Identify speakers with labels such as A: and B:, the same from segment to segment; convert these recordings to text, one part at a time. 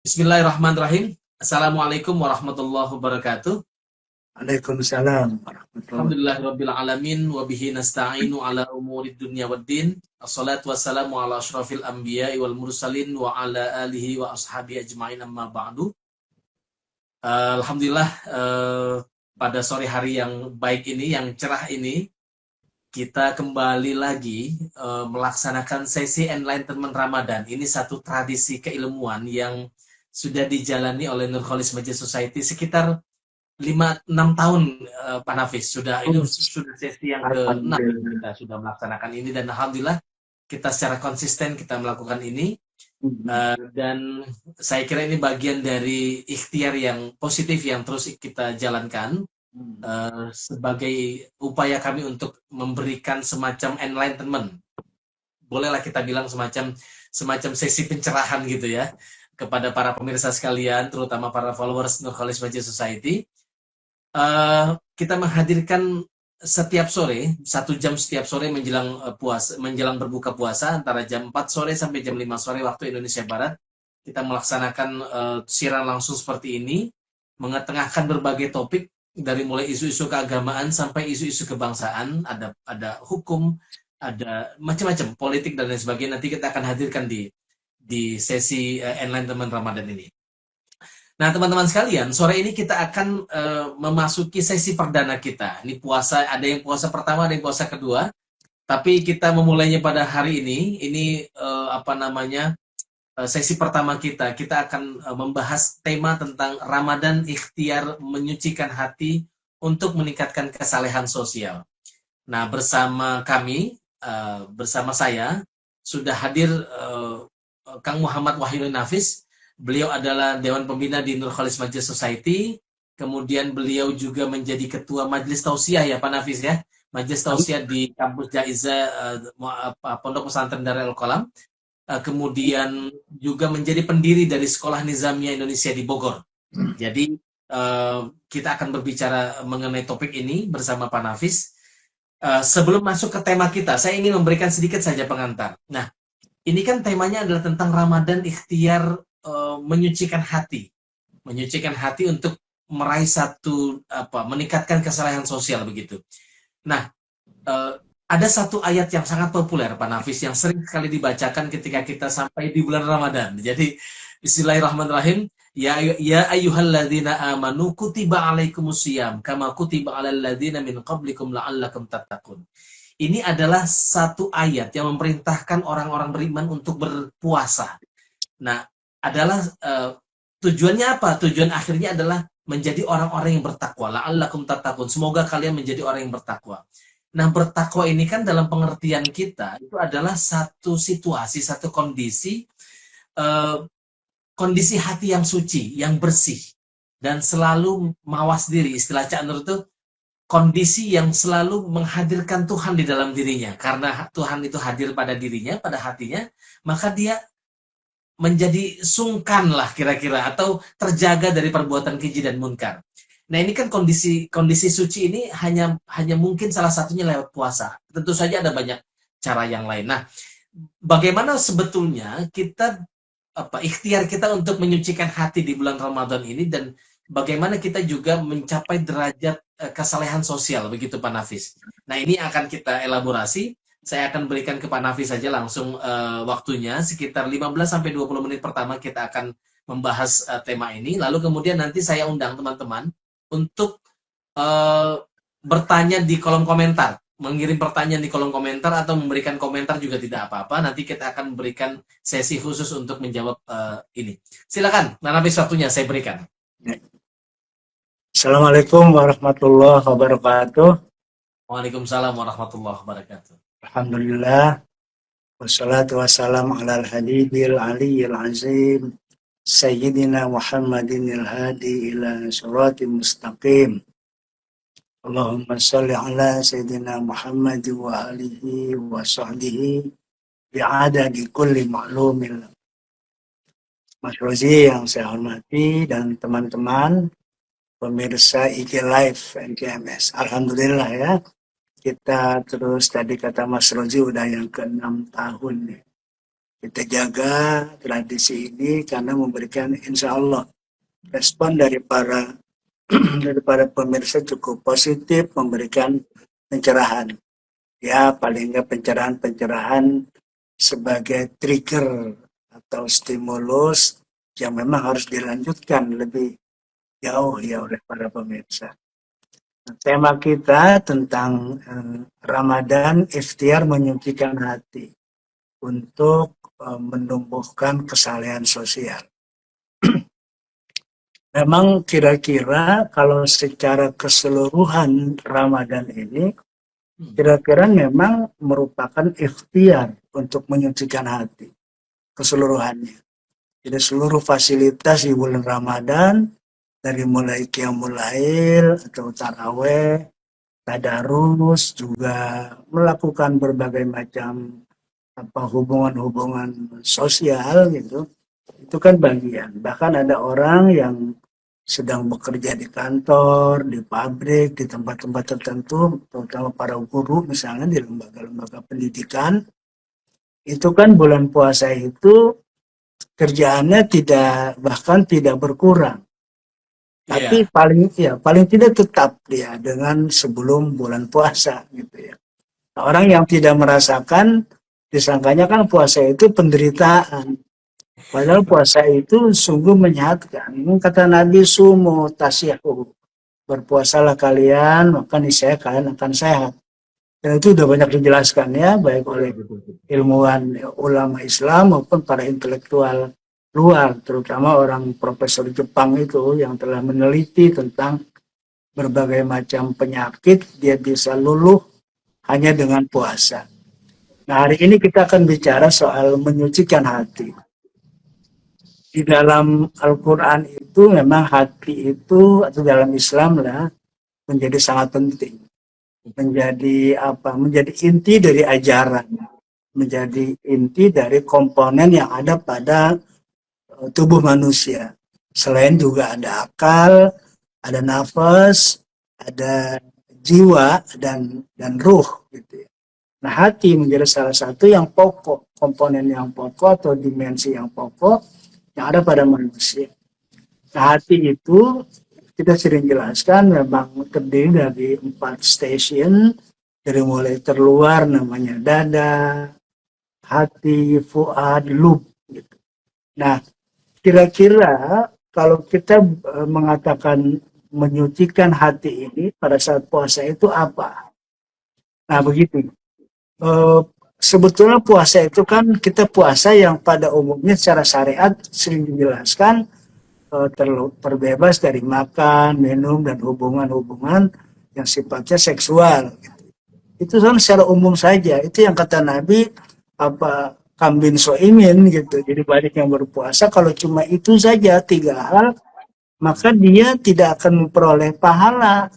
A: Bismillahirrahmanirrahim. Assalamualaikum warahmatullahi wabarakatuh.
B: Waalaikumsalam warahmatullahi
A: Alhamdulillahirabbil alamin wa bihi nasta'inu ala umurid dunya waddin. Assalatu wassalamu ala asyrafil anbiya'i wal mursalin wa ala alihi wa ashabi ajmain amma ba'du. Alhamdulillah, pada sore hari yang baik ini, yang cerah ini, kita kembali lagi melaksanakan sesi Enlightenment Ramadan. Ini satu tradisi keilmuan yang sudah dijalani oleh Nurholis Majelis Society sekitar 5-6 tahun, Pak Nafis. Ini sudah sesi yang ke-6
B: Alhamdulillah.
A: kita sudah melaksanakan ini, dan alhamdulillah kita secara konsisten kita melakukan ini. Dan saya kira ini bagian dari ikhtiar yang positif yang terus kita jalankan sebagai upaya kami untuk memberikan semacam enlightenment, bolehlah kita bilang semacam sesi pencerahan gitu ya, kepada para pemirsa sekalian, terutama para followers Nurholis Majelis Society. Kita menghadirkan setiap sore, 1 jam setiap sore menjelang berbuka puasa, antara jam 4 sore sampai jam 5 sore waktu Indonesia Barat, kita melaksanakan siaran langsung seperti ini, mengetengahkan berbagai topik, dari mulai isu-isu keagamaan sampai isu-isu kebangsaan, ada hukum, ada macam-macam, politik dan lain sebagainya. Nanti kita akan hadirkan di sesi Enlightenment Ramadan ini. Nah, teman-teman sekalian, sore ini kita akan memasuki sesi perdana kita. Ini puasa, ada yang puasa pertama, ada yang puasa kedua. Tapi kita memulainya pada hari ini. Ini sesi pertama kita. Kita akan membahas tema tentang Ramadan ikhtiar menyucikan hati untuk meningkatkan kesalehan sosial. Nah, bersama kami, bersama saya, sudah hadir Kang Muhammad Wahyudin Nafis. Beliau adalah Dewan Pembina di Nurholis Majelis Society. Kemudian beliau juga menjadi Ketua Majelis Tausiah ya Pak Nafis ya. Majelis Tausiah di kampus Jaiza Pondok Pesantren Darul Qalam. Kemudian juga menjadi pendiri dari Sekolah Nizamiyah Indonesia di Bogor. Jadi kita akan berbicara mengenai topik ini bersama Pak Nafis. Sebelum masuk ke tema kita, saya ingin memberikan sedikit saja pengantar. Nah, ini kan temanya adalah tentang Ramadan ikhtiar menyucikan hati untuk meraih meningkatkan kesalahan sosial begitu. Nah, ada satu ayat yang sangat populer Pak Nafis yang sering sekali dibacakan ketika kita sampai di bulan Ramadan. Jadi Bismillahirrahmanirrahim. Ya ayyuhalladzina amanu kutiba alaikumusiyam kama kutiba alal ladzina min qablikum la'allakum tattaqun. Ini adalah satu ayat yang memerintahkan orang-orang beriman untuk berpuasa. Nah, adalah tujuannya apa? Tujuan akhirnya adalah menjadi orang-orang yang bertakwa. La'allakum tattaqun. Semoga kalian menjadi orang yang bertakwa. Nah, bertakwa ini kan dalam pengertian kita itu adalah satu situasi, satu eh, kondisi hati yang suci, yang bersih, dan selalu mawas diri. Istilah Cak Nur itu kondisi yang selalu menghadirkan Tuhan di dalam dirinya. Karena Tuhan itu hadir pada dirinya, pada hatinya, maka dia menjadi sungkan lah kira-kira, atau terjaga dari perbuatan keji dan munkar. Nah, ini kan kondisi suci ini hanya mungkin salah satunya lewat puasa. Tentu saja ada banyak cara yang lain. Nah, bagaimana sebetulnya ikhtiar kita untuk menyucikan hati di bulan Ramadan ini, dan bagaimana kita juga mencapai derajat kesalehan sosial begitu Pak Nafis. Nah, ini akan kita elaborasi. Saya akan berikan ke Pak Nafis saja langsung waktunya, sekitar 15 sampai 20 menit pertama kita akan membahas tema ini. Lalu kemudian nanti saya undang teman-teman untuk bertanya di kolom komentar, mengirim pertanyaan di kolom komentar, atau memberikan komentar juga tidak apa-apa. Nanti kita akan memberikan sesi khusus untuk menjawab ini. Silakan, Nafis, waktunya saya berikan.
B: Assalamualaikum warahmatullahi wabarakatuh.
A: Waalaikumsalam warahmatullahi wabarakatuh.
B: Alhamdulillah. Wassalatu wassalamu ala al-habibil aliyyil azim. Sayyidina Muhammadin al-hadi ila suratim mustaqim. Allahumma salli ala Sayyidina Muhammad wa alihi wa sahbihi bi'adadi kulli ma'lumin. Mas Rozi yang saya hormati dan teman-teman pemirsa IG Live NKMS. Alhamdulillah ya. Kita terus, tadi kata Mas Rozi udah yang ke-6 tahun nih. Kita jaga tradisi ini karena memberikan insya Allah respon daripada pemirsa cukup positif, memberikan pencerahan. Ya, paling nggak pencerahan-pencerahan sebagai trigger atau stimulus yang memang harus dilanjutkan lebih jauh ya oleh para pemirsa. Tema kita tentang Ramadan, ikhtiar menyucikan hati untuk menumbuhkan kesalehan sosial. Memang kira-kira kalau secara keseluruhan Ramadan ini, kira-kira memang merupakan ikhtiar untuk menyucikan hati keseluruhannya. Jadi seluruh fasilitas di bulan Ramadan, dari mulai qiyamul lail atau taraweh, tadarus, juga melakukan berbagai macam hubungan-hubungan sosial gitu. Itu kan bagian. Bahkan ada orang yang sedang bekerja di kantor, di pabrik, di tempat-tempat tertentu, terutama para guru misalnya di lembaga-lembaga pendidikan, itu kan bulan puasa itu kerjaannya bahkan tidak berkurang. Tapi paling tidak tetap dia dengan sebelum bulan puasa gitu ya. Nah, orang yang tidak merasakan disangkanya kan puasa itu penderitaan. Padahal puasa itu sungguh menyehatkan. Ini kata Nabi, sumu tasyahu. Berpuasalah kalian, maka niscaya kalian akan sehat. Dan itu sudah banyak dijelaskan ya, baik oleh ilmuwan ulama Islam maupun para intelektual luar, terutama orang profesor Jepang itu yang telah meneliti tentang berbagai macam penyakit, dia bisa luluh hanya dengan puasa. Nah, hari ini kita akan bicara soal menyucikan hati. Di dalam Al-Quran itu memang hati itu, atau dalam Islam lah, menjadi sangat penting. Menjadi inti dari ajaran. Menjadi inti dari komponen yang ada pada tubuh manusia. Selain juga ada akal, ada nafas, ada jiwa, dan ruh gitu ya. Nah, hati menjadi salah satu yang pokok, komponen yang pokok atau dimensi yang pokok yang ada pada manusia. Nah, hati itu kita sering jelaskan memang terdiri dari 4 stasiun, dari mulai terluar namanya dada, hati, fuad, lub gitu. Nah, kira-kira kalau kita mengatakan menyucikan hati ini pada saat puasa itu apa? Nah, begitu. Sebetulnya puasa itu kan kita puasa yang pada umumnya secara syariat sering dijelaskan terbebas dari makan, minum, dan hubungan-hubungan yang sifatnya seksual. Itu kan secara umum saja. Itu yang kata Nabi, kambin soimin gitu. Jadi banyak yang berpuasa, kalau cuma itu saja 3 hal, maka dia tidak akan memperoleh pahala,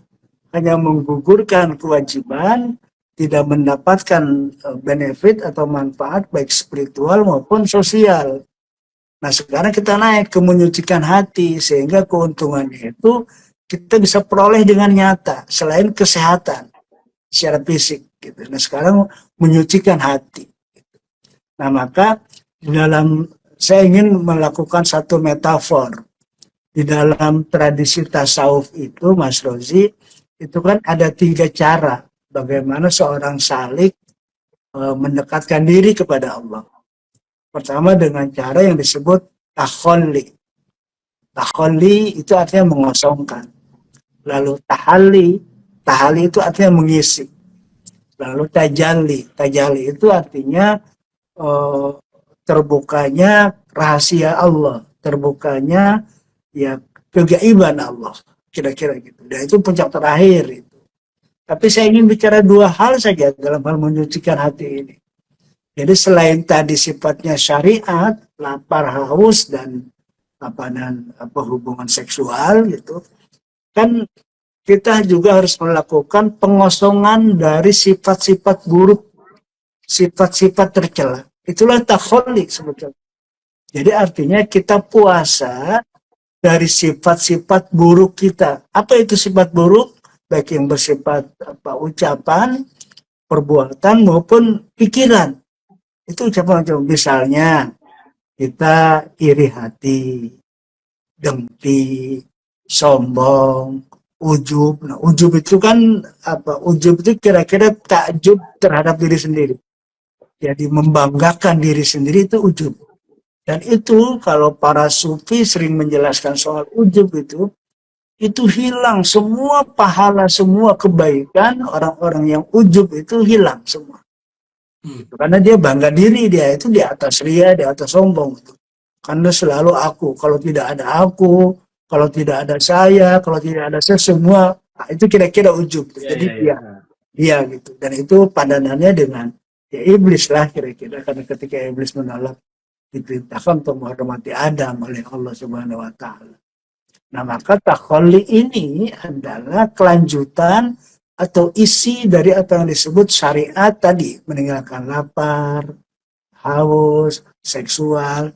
B: hanya menggugurkan kewajiban, tidak mendapatkan benefit atau manfaat baik spiritual maupun sosial. Nah, sekarang kita naik ke menyucikan hati, sehingga keuntungannya itu kita bisa peroleh dengan nyata, selain kesehatan secara fisik gitu. Nah, sekarang menyucikan hati. Nah, maka saya ingin melakukan satu metafor. Di dalam tradisi tasawuf itu, Mas Rozi, itu kan ada 3 cara bagaimana seorang salik mendekatkan diri kepada Allah. Pertama dengan cara yang disebut takholli. Takholli itu artinya mengosongkan. Lalu tahalli itu artinya mengisi. Lalu tajalli itu artinya terbukanya rahasia Allah, terbukanya ya kegaiban Allah, kira-kira gitu. Dan itu puncak terakhir itu. Tapi saya ingin bicara 2 hal saja dalam hal menyucikan hati ini. Jadi selain tadi sifatnya syariat, lapar, haus, dan hubungan seksual gitu, kan kita juga harus melakukan pengosongan dari sifat-sifat buruk, sifat-sifat tercela. Itulah takholli sebetulnya. Jadi artinya kita puasa dari sifat-sifat buruk kita. Apa itu sifat buruk? Baik yang bersifat ucapan, perbuatan maupun pikiran. Itu ucapan-ucapan. Misalnya kita iri hati, dengki, sombong, ujub. Nah, ujub itu kan apa? Ujub itu kira-kira takjub terhadap diri sendiri. Jadi membanggakan diri sendiri itu ujub. Dan itu kalau para sufi sering menjelaskan soal ujub itu hilang semua pahala, semua kebaikan orang-orang yang ujub itu hilang semua. Karena dia bangga diri, dia itu di atas ria, di atas sombong. Karena selalu aku, kalau tidak ada aku, kalau tidak ada saya, kalau tidak ada saya, semua nah, itu kira-kira ujub. Jadi dia gitu. Dan itu padanannya dengan ya iblis lah kira-kira, karena ketika iblis menolak diperintahkan untuk menghormati Adam oleh Allah Subhanahu wa taala. Nah, maka takholli ini adalah kelanjutan atau isi dari apa yang disebut syariat tadi, meninggalkan lapar, haus, seksual.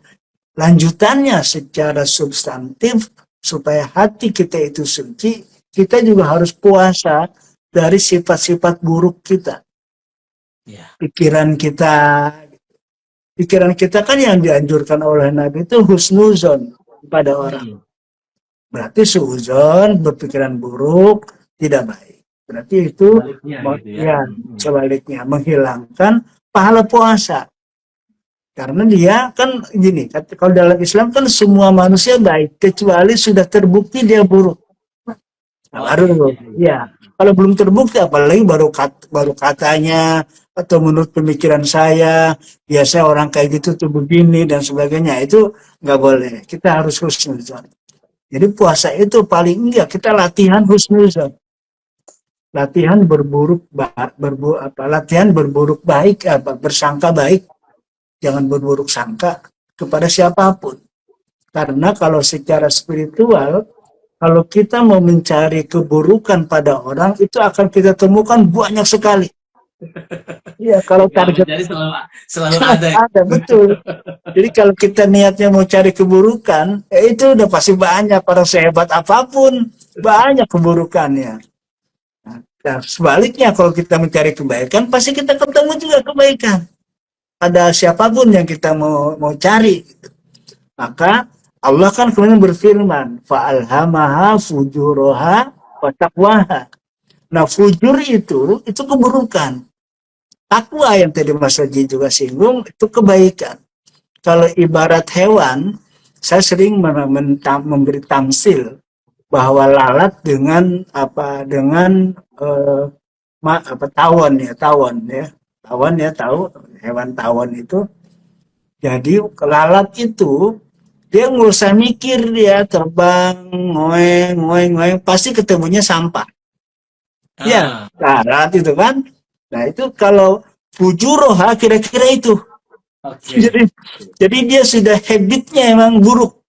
B: Lanjutannya secara substantif supaya hati kita itu suci, kita juga harus puasa dari sifat-sifat buruk kita. Pikiran kita kan yang dianjurkan oleh Nabi itu husnuzon pada orang. Berarti suuzon, berpikiran buruk, tidak baik. Berarti itu sebaliknya menghilangkan pahala puasa. Karena dia kan gini, kalau dalam Islam kan semua manusia baik, kecuali sudah terbukti dia buruk. Nah, baru ya. Kalau belum terbukti, apalagi baru katanya atau menurut pemikiran saya, biasa orang kayak gitu tuh begini dan sebagainya, itu nggak boleh. Kita harus husnuzon. Jadi puasa itu paling enggak kita latihan husnuzon. Latihan latihan berburuk baik, bersangka baik. Jangan berburuk sangka kepada siapapun. Karena kalau secara spiritual, kalau kita mau mencari keburukan pada orang, itu akan kita temukan banyak sekali. Iya, kalau target
A: selalu ada,
B: betul. Jadi kalau kita niatnya mau cari keburukan, itu udah pasti banyak. Orang sehebat apapun, banyak keburukannya. Nah, sebaliknya kalau kita mencari kebaikan, pasti kita ketemu juga kebaikan. Pada siapapun yang kita mau cari. Maka Allah kan kemudian berfirman, fa'alhamaha fujuraha wa taqwaha. Nah, fujur itu keburukan. Takwa yang tadi Mas Haji juga singgung, itu kebaikan. Kalau ibarat hewan, saya sering memberi tamsil bahwa lalat dengan tawon ya. Tawon ya, tahu hewan tawon itu. Jadi lalat itu dia nggak usah mikir, dia terbang ngoeng, pasti ketemunya sampah. Ya, lalat itu kan. Nah, itu kalau fujuroha kira-kira itu. Jadi dia sudah habitnya emang buruk.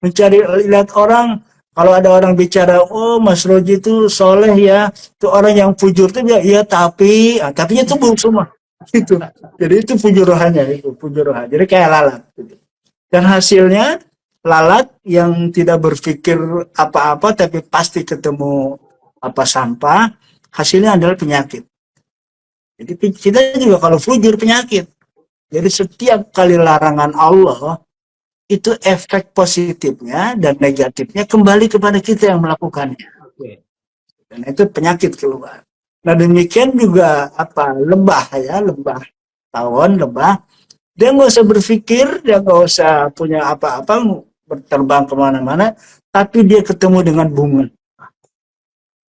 B: Mencari, lihat orang, kalau ada orang bicara, oh Mas Roji itu soleh ya, itu orang yang fujur itu ya tapinya itu buruk semua. Gitu. Jadi itu fujurohanya, Jadi kayak lalat. Dan hasilnya lalat yang tidak berpikir apa-apa tapi pasti ketemu sampah, hasilnya adalah penyakit. Jadi kita juga kalau fujur penyakit. Jadi setiap kali larangan Allah, itu efek positifnya dan negatifnya kembali kepada kita yang melakukannya. Dan itu penyakit keluar. Nah, demikian juga lebah, tawon, lebah. Dia nggak usah berpikir, dia nggak usah punya apa-apa, berterbang kemana-mana, tapi dia ketemu dengan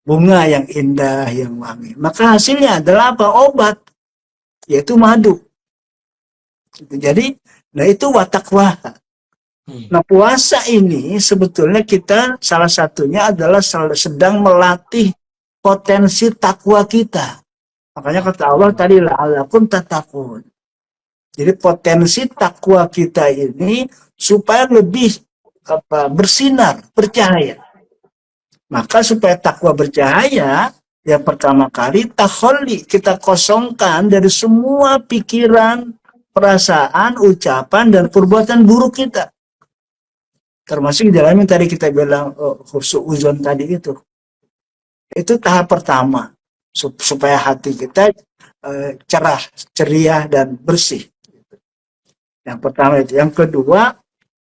B: bunga yang indah, yang wangi. Maka hasilnya adalah obat, yaitu madu. Jadi, nah itu watakwa. Nah, puasa ini sebetulnya kita salah satunya adalah sedang melatih potensi takwa kita. Makanya kata Allah tadi, la'allakum tattaqun. Jadi potensi takwa kita ini supaya lebih bersinar, bercahaya. Maka supaya takwa bercahaya, yang pertama kali takholli, kita kosongkan dari semua pikiran, perasaan, ucapan, dan perbuatan buruk kita. Termasuk di dalam yang tadi kita bilang husnuzon tadi itu. Itu tahap pertama supaya hati kita cerah, ceria, dan bersih. Yang pertama itu. Yang kedua,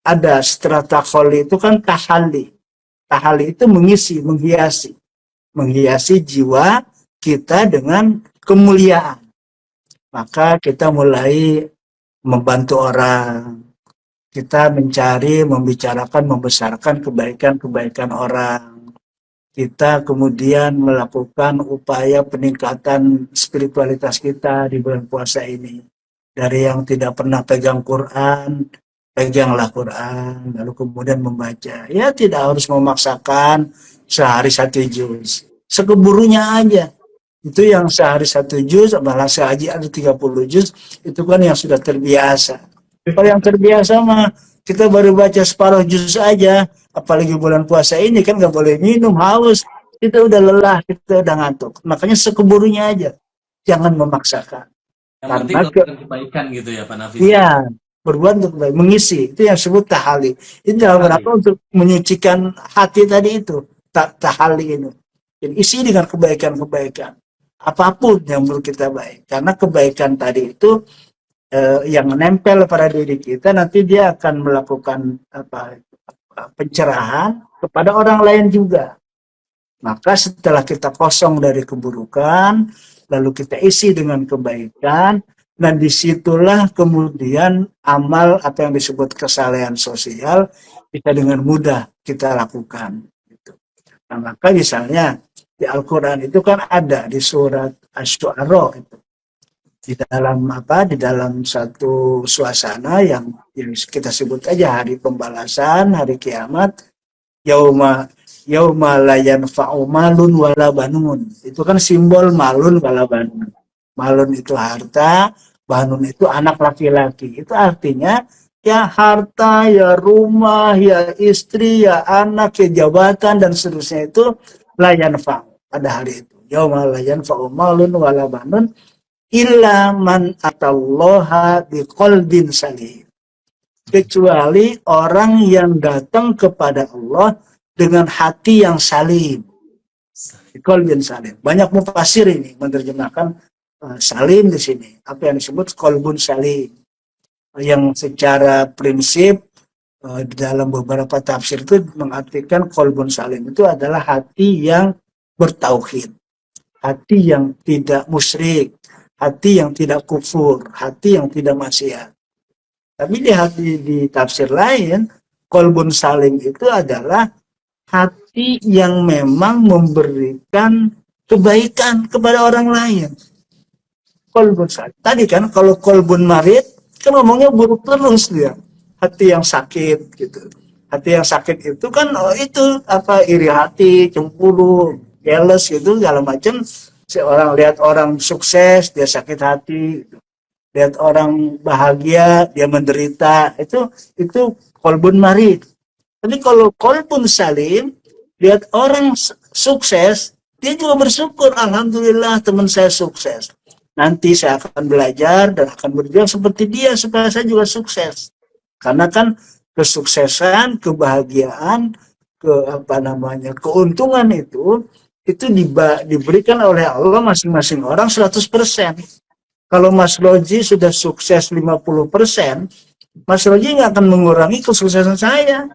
B: ada setelah takholi itu kan tahali. Tahali itu mengisi, menghiasi. Menghiasi jiwa kita dengan kemuliaan. Maka kita mulai membantu orang. Kita mencari, membicarakan, membesarkan kebaikan-kebaikan orang. Kita kemudian melakukan upaya peningkatan spiritualitas kita di bulan puasa ini. Dari yang tidak pernah pegang Quran, peganglah Quran, lalu kemudian membaca. Ya tidak harus memaksakan sehari 1 juz. Sekeburunya aja. Itu yang sehari 1 juz, malah sehari ada 30 juz, itu kan yang sudah terbiasa. Kalau yang terbiasa mah, kita baru baca separuh juz aja, apalagi bulan puasa ini kan nggak boleh minum, haus. Kita udah lelah, kita udah ngantuk. Makanya sekeburunya aja. Jangan memaksakan.
A: Yang penting
B: Karena
A: melakukan kebaikan gitu ya Pak Nafis.
B: iya, berbuat untuk baik, mengisi. Itu yang disebut tahali. Ini dalam rangka untuk menyucikan hati tadi itu. Tahali ini. Jadi isi dengan kebaikan-kebaikan. Apapun yang menurut kita baik. Karena kebaikan tadi itu yang menempel pada diri kita, nanti dia akan melakukan pencerahan kepada orang lain juga. Maka setelah kita kosong dari keburukan, lalu kita isi dengan kebaikan, dan disitulah kemudian amal atau yang disebut kesalehan sosial bisa dengan mudah kita lakukan. Nah, maka misalnya di Al-Quran itu kan ada di surat Asy-Syu'ara itu. Di dalam satu suasana yang kita sebut aja hari pembalasan, hari kiamat, yauma la yanfa'u malun wala banun. Itu kan simbol malun wala banun. Malun itu harta, banun itu anak laki-laki. Itu artinya ya harta, ya rumah, ya istri, ya anak, ya jabatan dan seterusnya itu la yanfa'u pada hari itu. Yauma la yanfa'u malun wala banun illa man atallaha biqalbin salim. Kecuali orang yang datang kepada Allah dengan hati yang salim. Qalbin salim. Banyak mufasir ini menerjemahkan salim di sini. Apa yang disebut qalbun salim. Yang secara prinsip dalam beberapa tafsir itu mengartikan qalbun salim itu adalah hati yang bertauhid. Hati yang tidak musyrik. Hati yang tidak kufur, hati yang tidak maksiat. Tapi di tafsir lain, qalbun salim itu adalah hati yang memang memberikan kebaikan kepada orang lain. Qalbun salim. Tadi kan kalau qalbun marid, kan ngomongnya buruk terus dia. Hati yang sakit gitu. Hati yang sakit itu kan iri hati, cemburu, jealous gitu segala macam. Seorang lihat orang sukses dia sakit hati, lihat orang bahagia dia menderita, itu qalbun marid. Tapi kalau qalbun salim, lihat orang sukses dia juga bersyukur, alhamdulillah teman saya sukses, nanti saya akan belajar dan akan berjuang seperti dia supaya saya juga sukses. Karena kan kesuksesan, kebahagiaan, keuntungan itu diberikan oleh Allah masing-masing orang 100%. Kalau Mas Roji sudah sukses 50%, Mas Roji nggak akan mengurangi kesuksesan saya.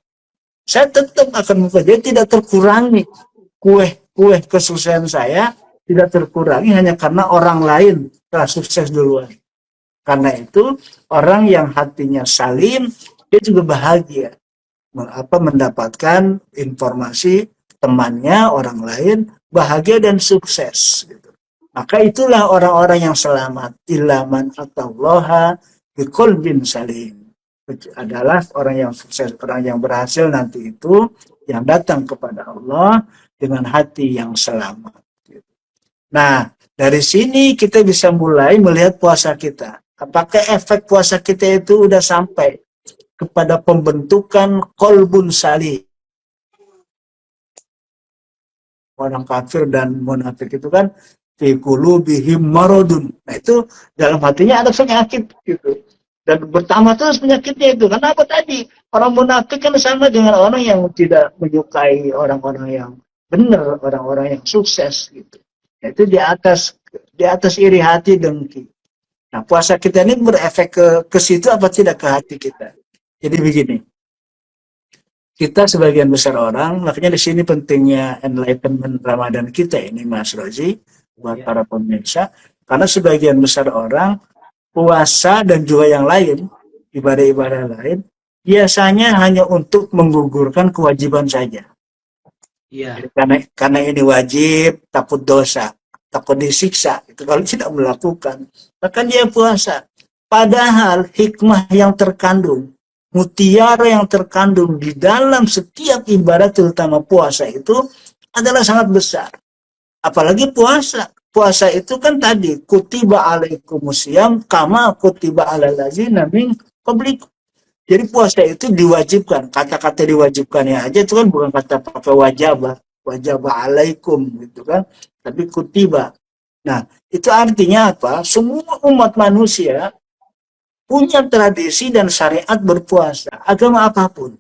B: Saya tetap akan bekerja, tidak terkurangi. Kue kesuksesan saya tidak terkurangi hanya karena orang lain telah sukses duluan. Karena itu, orang yang hatinya salim, dia juga bahagia. Mendapatkan informasi temannya, orang lain, bahagia dan sukses. Maka itulah orang-orang yang selamat. Illa man atallaha biqalbin salim. Adalah orang yang sukses, orang yang berhasil nanti itu, yang datang kepada Allah dengan hati yang selamat. Nah, dari sini kita bisa mulai melihat puasa kita. Apakah efek puasa kita itu udah sampai kepada pembentukan qalbun salim. Orang kafir dan munafik itu kan fi qulubihim maradun. Nah, itu dalam hatinya ada penyakit gitu. Dan bertambah terus penyakitnya itu. Kenapa tadi? Orang munafik kan sama dengan orang yang tidak menyukai orang-orang yang benar, orang-orang yang sukses gitu. Itu di atas iri hati, dengki. Nah, puasa kita ini berefek ke situ apa tidak ke hati kita. Jadi begini, kita sebagian besar orang, makanya di sini pentingnya enlightenment Ramadan kita ini, Mas Rozi, buat para pemirsa, karena sebagian besar orang puasa dan juga yang lain, ibadah-ibadah lain, biasanya hanya untuk menggugurkan kewajiban saja.
A: Iya.
B: Karena ini wajib, takut dosa, takut disiksa. Itu kalau tidak melakukan, maka dia puasa. Padahal hikmah yang terkandung, mutiara yang terkandung di dalam setiap ibadah, terutama puasa itu adalah sangat besar. Apalagi puasa. Puasa itu kan tadi kutiba alaikumusiyam kama kutiba alal ladzina min qablikum. Jadi puasa itu diwajibkan. Kata-kata diwajibkannya aja itu kan bukan kata pakai wajabah alaikum gitu kan, tapi kutiba. Nah, itu artinya apa? Semua umat manusia punya tradisi dan syariat berpuasa, agama apapun.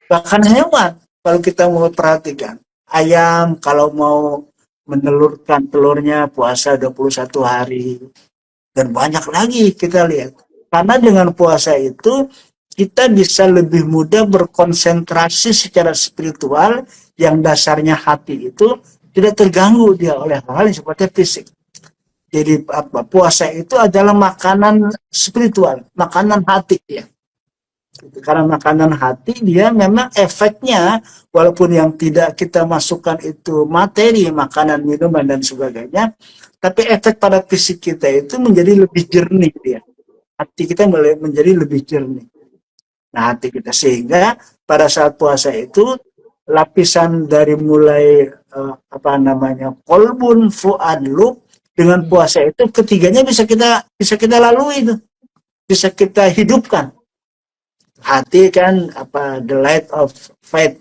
B: Bahkan hewan, kalau kita mau perhatikan, ayam kalau mau menelurkan telurnya puasa 21 hari. Dan banyak lagi kita lihat. Karena dengan puasa itu, kita bisa lebih mudah berkonsentrasi secara spiritual yang dasarnya hati itu tidak terganggu dia oleh hal-hal yang sifatnya fisik. Jadi apa? Puasa itu adalah makanan spiritual, makanan hati ya. Karena makanan hati dia memang efeknya walaupun yang tidak kita masukkan itu materi, makanan, minuman dan sebagainya, tapi efek pada fisik kita itu menjadi lebih jernih dia. Hati kita menjadi lebih jernih. Nah, hati kita sehingga pada saat puasa itu lapisan dari mulai kolbun, fuad, lub dengan puasa itu ketiganya bisa kita lalui itu. Bisa kita hidupkan. Hati kan the light of faith,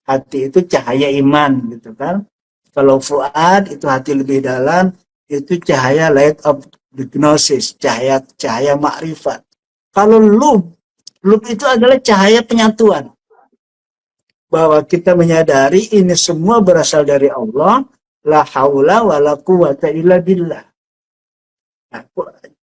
B: hati itu cahaya iman gitu kan. Kalau fuad itu hati lebih dalam, itu cahaya light of the gnosis, cahaya makrifat. Kalau lub itu adalah cahaya penyatuan, bahwa kita menyadari ini semua berasal dari Allah, la haula wala quwata illa billah. Nah,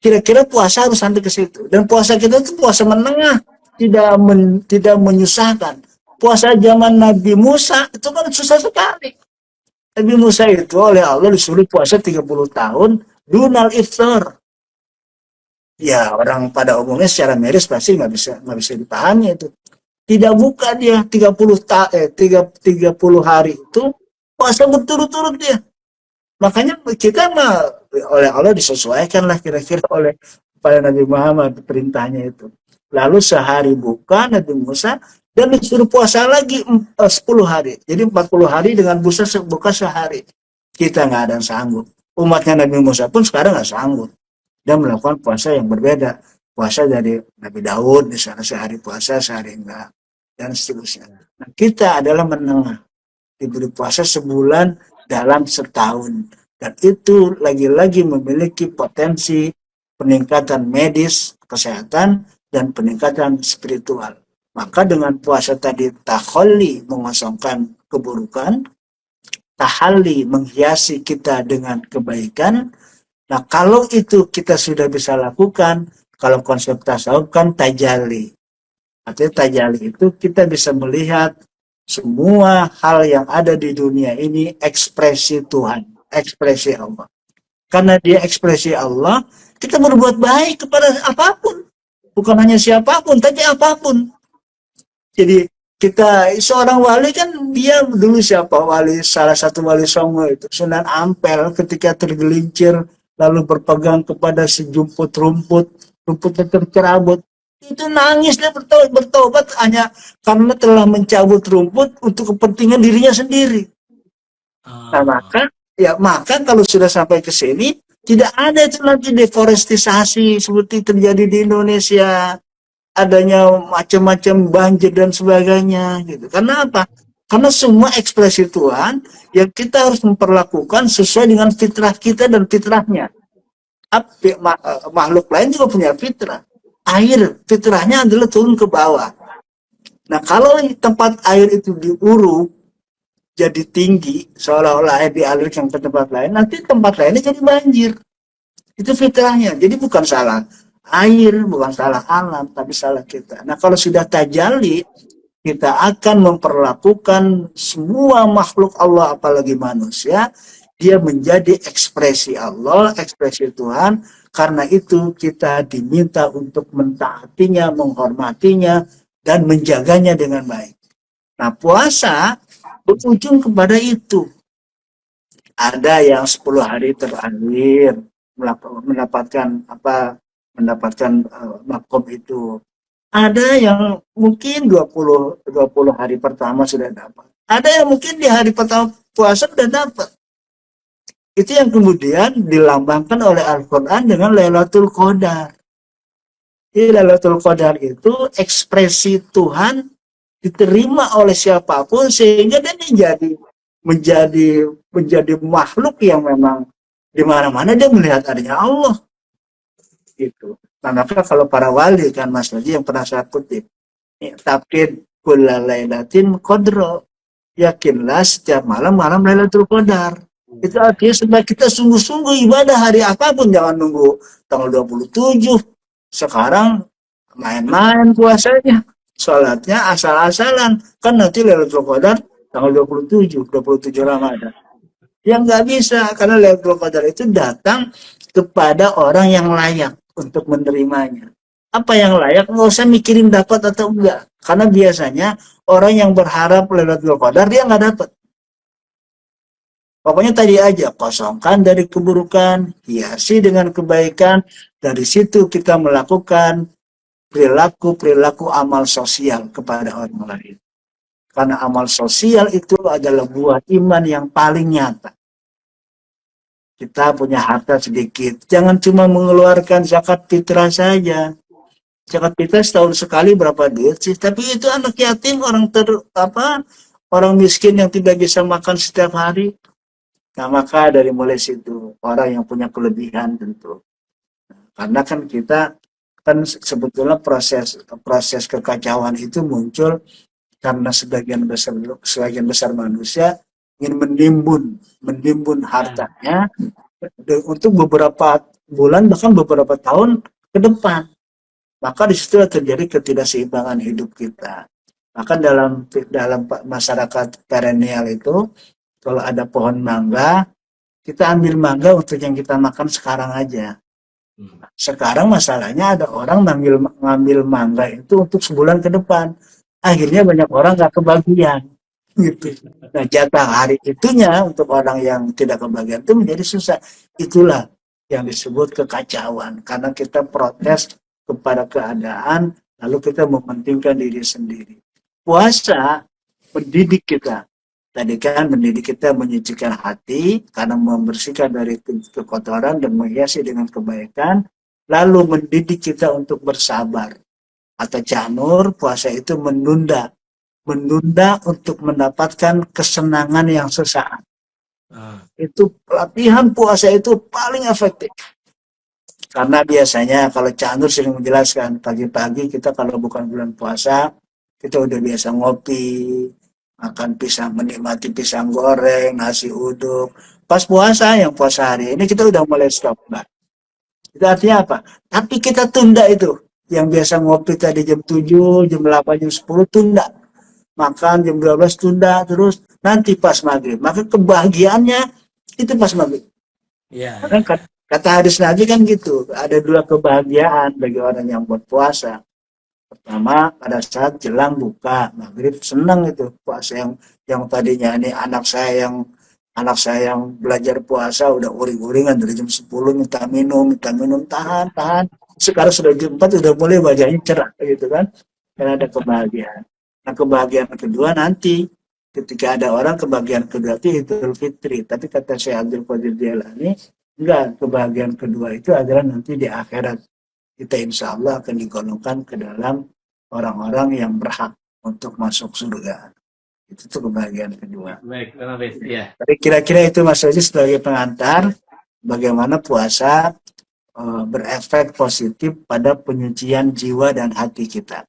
B: kira-kira puasa harus sampai ke situ, dan puasa kita itu puasa menengah, tidak menyusahkan. Puasa zaman Nabi Musa itu kan susah sekali. Nabi Musa itu oleh Allah disuruh puasa 30 tahun dunal iftar. Ya, orang pada umumnya secara medis pasti nggak bisa dipahami itu. Tidak buka dia 30 hari itu puasa berturut-turut dia. Makanya kita oleh Allah disesuaikan lah kira-kira oleh pada Nabi Muhammad perintahnya itu. Lalu sehari buka Nabi Musa dan disuruh puasa lagi 10 hari. Jadi 40 hari dengan buka sehari. Kita nggak ada yang sanggup. Umatnya Nabi Musa pun sekarang nggak sanggup. Dan melakukan puasa yang berbeda. Puasa dari Nabi Daud, misalnya sehari puasa, sehari enggak. Dan seterusnya. Nah, kita adalah menengah. Diberi puasa sebulan dalam setahun. Dan itu lagi-lagi memiliki potensi peningkatan medis, kesehatan, dan peningkatan spiritual. Maka dengan puasa tadi tahalli mengosongkan keburukan, tahalli menghiasi kita dengan kebaikan. Nah, kalau itu kita sudah bisa lakukan, kalau konsep tasawuf kan tajalli. Artinya tajalli itu kita bisa melihat semua hal yang ada di dunia ini ekspresi Tuhan, ekspresi Allah. Karena dia ekspresi Allah, kita berbuat baik kepada apapun. Bukan hanya siapapun, tapi apapun. Jadi kita seorang wali kan dia dulu siapa wali, salah satu wali Songo itu Sunan Ampel ketika tergelincir lalu berpegang kepada sejumput rumputnya tercerabut, itu nangis dia bertobat hanya karena telah mencabut rumput untuk kepentingan dirinya sendiri. Nah, maka kalau sudah sampai ke sini tidak ada itu nanti deforestisasi seperti terjadi di Indonesia, adanya macam-macam banjir dan sebagainya gitu. Karena apa? Karena semua ekspresi Tuhan yang kita harus memperlakukan sesuai dengan fitrah kita dan fitrahnya. Makhluk lain juga punya fitrah. Air, fitrahnya adalah turun ke bawah. Nah, kalau tempat air itu diuruk jadi tinggi, seolah-olah air dialirkan ke tempat lain, nanti tempat lainnya jadi banjir. Itu fitrahnya. Jadi bukan salah air, bukan salah alam, tapi salah kita. Nah, kalau sudah tajalli, kita akan memperlakukan semua makhluk Allah, apalagi manusia, dia menjadi ekspresi Allah, ekspresi Tuhan. Karena itu kita diminta untuk mentaatinya, menghormatinya, dan menjaganya dengan baik. Nah, puasa berujung kepada itu. Ada yang 10 hari terakhir mendapatkan makom itu. Ada yang mungkin 20 hari pertama sudah dapat. Ada yang mungkin di hari pertama puasa sudah dapat. Itu yang kemudian dilambangkan oleh Al-Quran dengan Lailatul Qadar. Jadi Lailatul Qadar itu ekspresi Tuhan diterima oleh siapapun sehingga dia menjadi makhluk yang memang di mana-mana dia melihat adanya Allah. Gitu. Nah, maka kalau para wali kan Mas Haji yang pernah saya kutip, taqid kulla lailatin qadra, yakinlah setiap malam Lailatul Qadar. Itu artinya supaya kita sungguh-sungguh ibadah hari apapun, jangan nunggu tanggal 27. Sekarang main-main puasanya, sholatnya asal-asalan. Kan nanti Lailatul Qadar tanggal 27 Ramadan. Yang nggak bisa, karena Lailatul Qadar itu datang kepada orang yang layak untuk menerimanya. Apa yang layak, nggak usah mikirin dapat atau enggak. Karena biasanya orang yang berharap Lailatul Qadar, dia nggak dapat. Pokoknya tadi aja, kosongkan dari keburukan, hiasi dengan kebaikan. Dari situ kita melakukan perilaku amal sosial kepada orang lain. Karena amal sosial itu adalah buah iman yang paling nyata. Kita punya harta sedikit, jangan cuma mengeluarkan zakat fitrah saja. Zakat fitrah setahun sekali berapa duit sih? Tapi itu anak yatim, orang miskin yang tidak bisa makan setiap hari. Nah, maka dari mulai situ, orang yang punya kelebihan tentu. Karena kan kita, kan sebetulnya proses kekacauan itu muncul karena sebagian besar manusia ingin menimbun hartanya untuk beberapa bulan, bahkan beberapa tahun ke depan. Maka di situ terjadi ketidakseimbangan hidup kita. Maka dalam masyarakat perennial itu, kalau ada pohon mangga, kita ambil mangga untuk yang kita makan sekarang aja. Sekarang masalahnya ada orang ngambil mangga itu untuk sebulan ke depan. Akhirnya banyak orang nggak kebagian. Gitu. Nah, jatah hari itunya untuk orang yang tidak kebagian itu menjadi susah. Itulah yang disebut kekacauan. Karena kita protes kepada keadaan, lalu kita mementingkan diri sendiri. Puasa mendidik kita. Tadi kan mendidik kita menyucikan hati karena membersihkan dari kekotoran dan menghiasi dengan kebaikan. Lalu mendidik kita untuk bersabar. Atau canur, puasa itu menunda untuk mendapatkan kesenangan yang sesaat. Itu pelatihan puasa itu paling efektif. Karena biasanya kalau canur sering menjelaskan, pagi-pagi kita kalau bukan bulan puasa, kita udah biasa ngopi, makan pisang, menikmati pisang goreng, nasi uduk. Pas puasa, yang puasa hari ini kita udah mulai stop, Mbak. Itu artinya apa? Tapi kita tunda itu. Yang biasa ngopi tadi jam 7, jam 8, jam 10, tunda. Makan jam 12, tunda. Terus nanti pas maghrib. Maka kebahagiaannya itu pas maghrib.
A: Yeah.
B: Kata hadis Nabi kan gitu. Ada 2 kebahagiaan bagi orang yang buat puasa. Pertama, pada saat jelang buka maghrib, senang itu puasa yang tadinya ini anak saya yang belajar puasa udah uring-uringan dari jam 10 minta minum, tahan. Sekarang sudah jam 4 udah mulai wajahnya cerah gitu kan. Dan ada kebahagiaan. Nah, kebahagiaan kedua nanti ketika ada orang, kebahagiaan kedua itu Idul Fitri. Tapi kata Syekh Abdul Qadir Jailani, enggak, kebahagiaan kedua itu adalah nanti di akhirat. Kita insya Allah akan digolongkan ke dalam orang-orang yang berhak untuk masuk surga. Itu tuh kebahagiaan kedua.
A: Baik, ya.
B: Tapi kira-kira itu Mas Haji sebagai pengantar, bagaimana puasa berefek positif pada penyucian jiwa dan hati kita.